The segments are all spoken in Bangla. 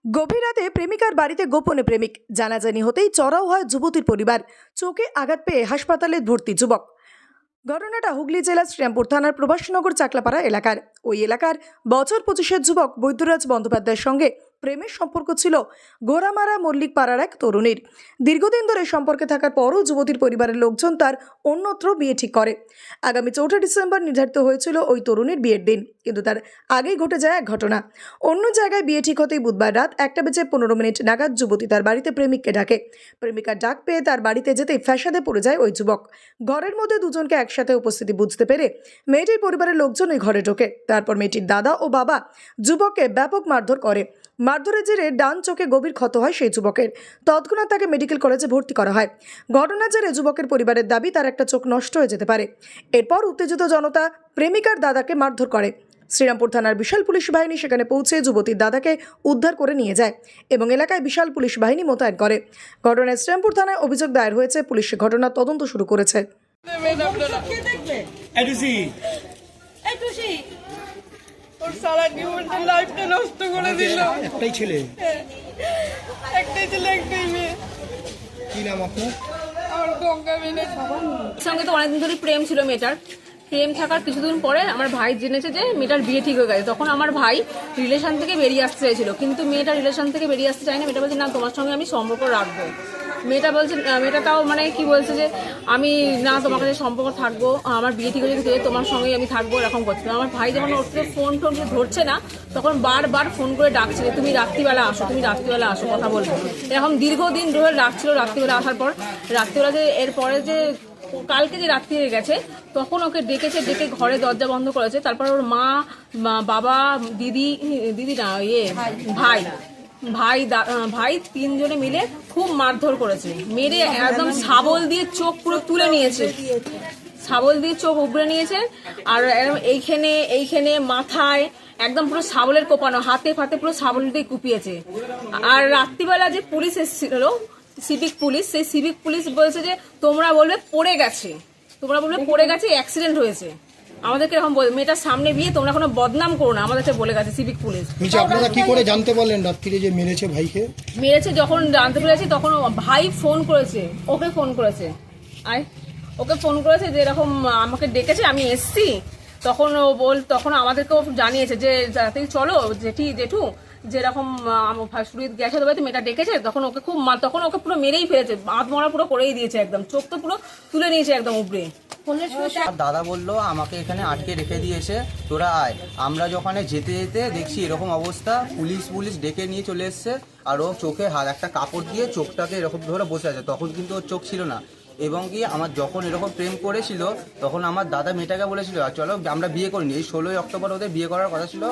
গভীর রাতে প্রেমিকার বাড়িতে গোপনে প্রেমিক জানাজানি হতেই চড়াও হয় যুবতীর পরিবার। চোখে আঘাত পেয়ে হাসপাতালে ভর্তি যুবক। ঘটনাটা হুগলি জেলার শ্রীরামপুর থানার প্রভাসনগর চাকলাপাড়া এলাকার। ওই এলাকার বছর 25-এর যুবক বৈদ্যরাজ বন্দ্যোপাধ্যায়ের সঙ্গে প্রেমের সম্পর্ক ছিল গোরামারা মল্লিক পাড়ার এক তরুণীর। দীর্ঘদিন ধরে সম্পর্কে থাকার পরও যুবতীর পরিবারের লোকজন তার অন্যত্র বিয়ে ঠিক করে। আগামী 4 ডিসেম্বর নির্ধারিত হয়েছিল ওই তরুণীর বিয়ের দিন, কিন্তু তার আগেই ঘটে যায় এক ঘটনা। অন্য জায়গায় বিয়ে ঠিক হতেই বুধবার রাত 1:15 নাগাদ যুবতী তার বাড়িতে প্রেমিককে ডাকে। প্রেমিকার ডাক পেয়ে তার বাড়িতে যেতেই ফ্যাসাদে পড়ে যায় ওই যুবক। ঘরের মধ্যে দুজনকে একসাথে উপস্থিতি বুঝতে পেরে মেয়েটির পরিবারের লোকজন ওই ঘরে ঢোকে। তারপর মেয়েটির দাদা ও বাবা যুবককে ব্যাপক মারধর করে। মারধরের জেরে ডান চোখে গভীর ক্ষত হয় সেই যুবকের। তৎক্ষণাৎ তাকে মেডিকেল কলেজে ভর্তি করা হয়। ঘটনার জেরে যুবকের পরিবারের দাবি তার একটা চোখ নষ্ট হয়ে যেতে পারে। এরপর উত্তেজিত জনতা প্রেমিকার দাদাকে মারধর করে। শ্রীরামপুর থানার বিশাল পুলিশ বাহিনী সেখানে পৌঁছে যুবতীর দাদাকে উদ্ধার করে নিয়ে যায় এবং এলাকায় বিশাল পুলিশ বাহিনী মোতায়েন করে। ঘটনায় শ্রীরামপুর থানায় অভিযোগ দায়ের হয়েছে। পুলিশ ঘটনার তদন্ত শুরু করেছে। ওর সারা জীবনটা লাইফটা নষ্ট করে দিল। একটাই ছেলে, একটাই ছেলে একটাই মেয়ে। কি নাম আপনার? আমার গঙ্গা মেয়ে। সঙ্গে তো অনেকদিন ধরে প্রেম ছিল মেয়েটার। প্রেম থাকার কিছুদিন পরে আমার ভাই জেনেছে যে মেয়েটার বিয়ে ঠিক হয়ে গেছে। তখন আমার ভাই রিলেশন থেকে বেরিয়ে আসতে চাইছিল, কিন্তু মেয়েটা রিলেশন থেকে বেরিয়ে আসতে চায় না। মেয়েটা বলছে না, তোমার সঙ্গে আমি সম্পর্ক রাখবো। মেয়েটা বলছে, মেয়েটা তাও মানে কি বলছে যে আমি না, তোমার কাছে সম্পর্ক থাকবো, আমার বিয়ে ঠিক হয়ে গেছে, তোমার সঙ্গেই আমি থাকবো, এরকম করছিল। আমার ভাই যখন ওর থেকে ফোন ধরছে না, তখন বারবার ফোন করে ডাকছে যে তুমি রাত্রিবেলা আসো, তুমি রাত্রিবেলা আসো, কথা বলবো। এরকম দীর্ঘদিন ধরে ডাকছিল। রাত্রিবেলা আসার পর রাত্রিবেলা যে এরপরে যে কালকে যে রাত্রি হয়ে গেছে, তখন ওকে ডেকেছে, ডেকে ঘরে দরজা বন্ধ করেছে। তারপর ওর মা, বাবা, দিদি না ভাই তিনজনে মিলে খুব মারধর করেছে। মেরে একদম শাবল দিয়ে চোখ পুরো তুলে নিয়েছে, শাবল দিয়ে চোখ উবড়ে নিয়েছে। আর এইখানে মাথায় একদম পুরো শাবলের কোপানো, হাতে ফাতে পুরো শাবল দিয়ে কুপিয়েছে। আর রাত্রিবেলা যে পুলিশ এসেছিল, সিভিক পুলিশ, সেই সিভিক পুলিশ বলছে যে তোমরা বলবে পড়ে গেছে, অ্যাক্সিডেন্ট হয়েছে। আমাদেরকে এরকম বলে, মেয়েটার সামনে বিয়ে, তোমরা কোনো বদনাম করো না, আমাদেরকে বলে গেছে সিভিক পুলিশ। আপনারা কি করে জানতে পারলেন রাত্রিরে যে মেরেছে ভাইকে? মেরেছে যখন জানতে পেরেছি, তখন ভাই ফোন করেছে, ওকে ফোন করেছে যে এরকম আমাকে ডেকেছে, আমি এসছি। তখন আমাদেরকেও জানিয়েছে যে তাড়াতাড়ি চলো জেঠু, যেরকম সুরিত গেছে তবে মেয়েটা ডেকেছে। তখন ওকে পুরো মেরেই ফেলেছে, আধমরা পুরো করেই দিয়েছে, একদম চোখ তো পুরো তুলে নিয়েছে একদম উপরে। দাদা বললো আমাকে এখানে আটকে রেখে দিয়েছে, তোরা আয়। আমরা যখন যেতে দেখছি এরকম অবস্থা, পুলিশ ডেকে নিয়ে চলে এসছে। আর ও চোখে একটা কাপড় দিয়ে চোখটাকে এরকম ধরে বসে আছে। তখন কিন্তু ওর চোখ ছিল না। এবং কি আমার যখন এরকম প্রেম করেছিল, তখন আমার দাদা মেয়েটাকে বলেছিল চলো আমরা বিয়ে করিনি। এই 16 অক্টোবর ওদের বিয়ে করার কথা ছিল।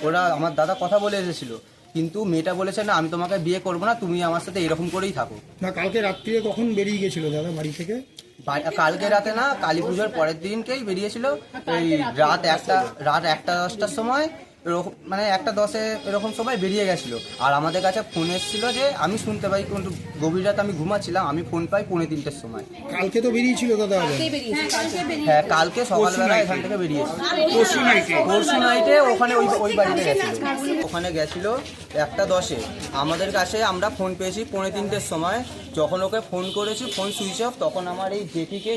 ওরা আমার দাদা কথা বলে এসেছিল, কিন্তু মেয়েটা বলেছে না, আমি তোমাকে বিয়ে করবো না, তুমি আমার সাথে এরকম করেই থাকো। না, কালকে রাত্রিরে কখন বেরিয়ে গেছিল দাদা বাড়ি থেকে? কালকে রাতে না, কালী পুজোর পরের দিনকেই বেরিয়েছিল। এই রাত 1:10টার সময়, মানে 1:10 এরকম সময় বেরিয়ে গেছিল। আর আমাদের কাছে ফোন এসেছিল যে, আমি শুনতে পাই, কিন্তু গভীর রাতে আমি ঘুমাচ্ছিলাম, আমি ফোন পাই 3:45-এর সময়। কালকে তো বেরিয়েছিল দাদা? হ্যাঁ, কালকে সকালবেলা এখান থেকে বেরিয়েছিল। পরশু নাইটে ওখানে ওই বাড়িতে গেছিল। ওখানে গেছিল 1:10-এ। আমাদের কাছে আমরা ফোন পেয়েছি 3:45-এর সময়। যখন ওকে ফোন করেছি, ফোন সুইচ অফ। তখন আমার এই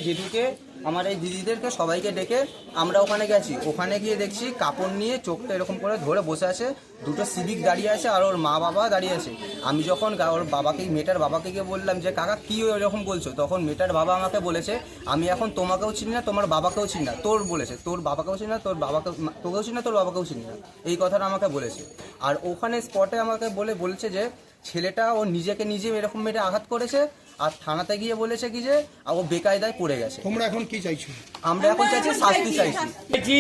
জেঠুকে আমার এই দিদিদেরকে সবাইকে ডেকে আমরা ওখানে গেছি। ওখানে গিয়ে দেখছি কাপড় নিয়ে চোখটা এরকম করে ধরে বসে আছে, দুটো সিভিক দাঁড়িয়ে আছে, আর ওর মা বাবা দাঁড়িয়ে আছে। আমি যখন ওর মেয়েটার বাবাকে গিয়ে বললাম যে কাকা কি এরকম বলছো, তখন মেয়েটার বাবা আমাকে বলেছে আমি এখন তোমাকেও চিনি না, তোমার বাবাকেও চিনি না। তোর বাবাকেও চিনি না, তোকেও চিনি না, তোর বাবাকেও চিনি না, এই কথাটা আমাকে বলেছে। আর ওখানে স্পটে আমাকে বলেছে যে ছেলেটা ও নিজেকে নিজে এরকম মেয়েটা আঘাত করেছে। আর থানাতে গিয়ে বলেছে কি যে ও বেকায়দায় পড়ে গেছে। তোমরা এখন কি চাইছো? আমরা এখন চাইছি শাস্তি চাইছি।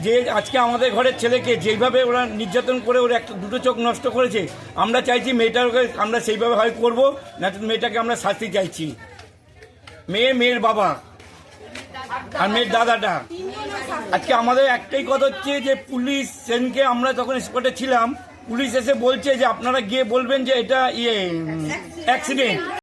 যে আজকে আমাদের ঘরের ছেলেকে যেইভাবে ওরা নির্যাতন করে ওর দুটো চোখ নষ্ট করেছে, আমরা চাইছি মেয়েটাকে আমরা সেইভাবে হয় করবো না, মেয়েটাকে আমরা শাস্তি চাইছি। মেয়ের বাবা আর মেয়ের দাদাটা। আজকে আমাদের একটাই কথা হচ্ছে যে পুলিশ সেনকে আমরা তখন স্পটে ছিলাম, পুলিশ এসে বলছে যে আপনারা গিয়ে বলবেন যে এটা অ্যাক্সিডেন্ট।